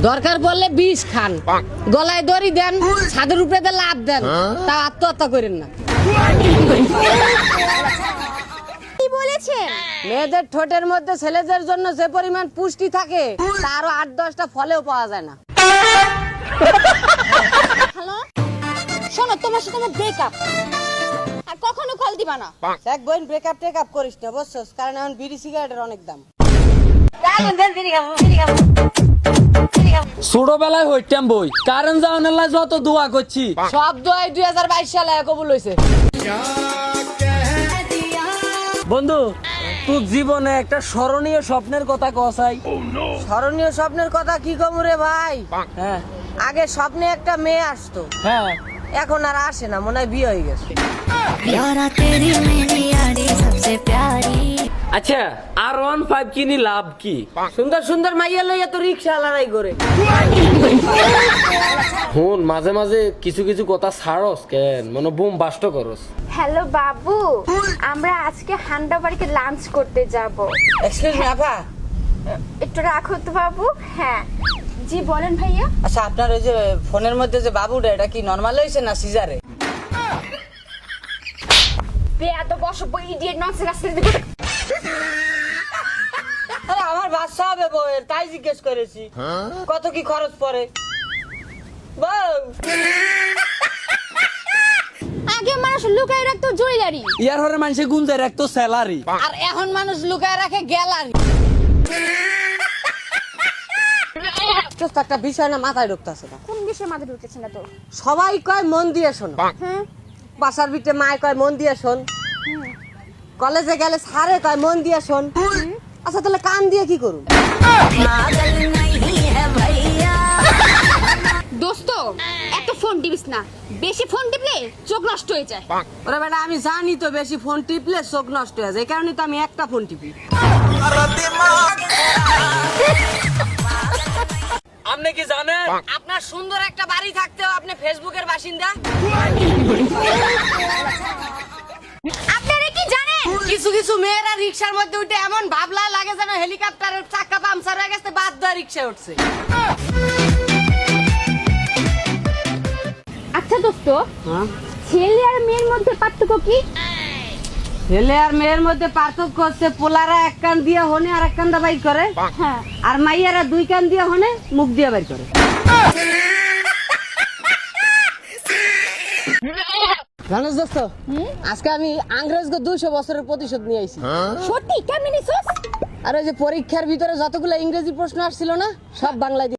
দরকার পড়লে বিষ খান, গলায় দড়ি দেন, ছাদের উপরে দিয়ে লাফ দেন, তা আত্মহত্যা করেন না। কি বলেছেন? মেয়েদের ঠোঁটের মধ্যে ছেলেদের জন্য যে পরিমাণ পুষ্টি থাকে তারও 8-10টা ফলেও পাওয়া যায় না। হ্যালো, শোনো, তোমার সাথে আমার ব্রেকআপ, আর কখনো কল দিবা না। এক বোন ব্রেকআপ টেকআপ করিস না, বুঝছস? কারণ এখন বিড়ি সিগারেটের অনেক দাম। ছোটবেলায় হইতাম বই, কারণ যাওয়ার লাই যত দোয়া করছি, সব দোয়াই 2022 সালে কবুল হয়েছে। বন্ধু তোর জীবনে একটা স্মরণীয় স্বপ্নের কথা কসাই। স্মরণীয় স্বপ্নের কথা কি কম রে ভাই? হ্যাঁ আগে স্বপ্নে একটা মেয়ে আসতো, হ্যাঁ, এখন আর আসে না, মনে হয় বিয়ে হয়ে গেছে। আচ্ছা R15 কিনি লাভ কি? সুন্দর সুন্দর মাইয়া লইয়া তো রিক্সা লড়াই করে। হুন মাঝে মাঝে কিছু কিছু কথা ছাড়স কেন, মনে বুম বাস্ট করস। হ্যালো বাবু, আমরা আজকে হান্ডা বাড়িতে লাঞ্চ করতে যাব। এক্সকিউজ মি আপা, একটু রাখো তো বাবু। হ্যাঁ জি বলেন ভাইয়া। আচ্ছা আপনার ওই যে ফোনের মধ্যে যে বাবুটা, এটা কি নরমাল হয়েছে না সিজারে? এত বসো ইডিয়েট ননসেন্স। আরে আমার বাচ্চা হবে বউয়ের, তাই জিজ্ঞেস করেছি কত কি খরচ পড়ে। বউ আগে মানুষ লুকায় রাখতো জুয়েলারি, ইয়ার হরে মানুষে গুঞ্জে রাখতো স্যালারি, আর এখন মানুষ লুকায় রাখে গ্যালারি। একটা বিষয় না মাথায় ঢুকতেছে না। কোন বিষয়ে মাথা ঢুকতেছে না তো? সবাই কয় মন দিয়ে শোনো, হ্যাঁ বাসার ভিতরে মায় কয় মন দিয়ে শোন, কলেজে গেলে স্যারে কয় মন দিয়ে শোন। আচ্ছা তাহলে কান দিয়ে কি করুন? দোস্ত এত ফোন টিপিস না, বেশি ফোন টিপলে চোখ নষ্ট হয়ে যায়। ওরে বেটা আমি জানি তো বেশি ফোন টিপলে চোখ নষ্ট হয়ে যায়, এই কারণে তো আমি একটা ফোন টিপি। আপনি কি জানেন আপনার সুন্দর একটা বাড়ি থাকতেও আপনি ফেসবুকের বাসিন্দা? আপনারা কি জানেন? কিছু কিছু মেয়েরা রিক্সার মধ্যে উঠে এমন ভাবলা লাগে যেন হেলিকপ্টারের চাকা পাংচার হয়ে গেছে, বাদ দেওয়া রিক্সায় উঠছে। আচ্ছা দোস্ত, ছেলে আর মেয়ের মধ্যে পার্থক্য কি? ছেলে আর মেয়ের মধ্যে পার্থক্য হচ্ছে পোলারা এক কান দিয়ে হনে আর এক কান দা বাইর করে, হ্যাঁ, আর মাইয়ারা দুই কান দিয়ে হনে মুখ দিয়ে বাইর করে। জানিস দোস্ত, আজকে আমি ইংরেজকে 200 বছরের প্রতিশোধ নিয়ে আইছি। সত্যি? কেমন নিছস? আর ওই যে পরীক্ষার ভিতরে যতগুলো ইংরেজি প্রশ্ন আসছিল না, সব বাংলায়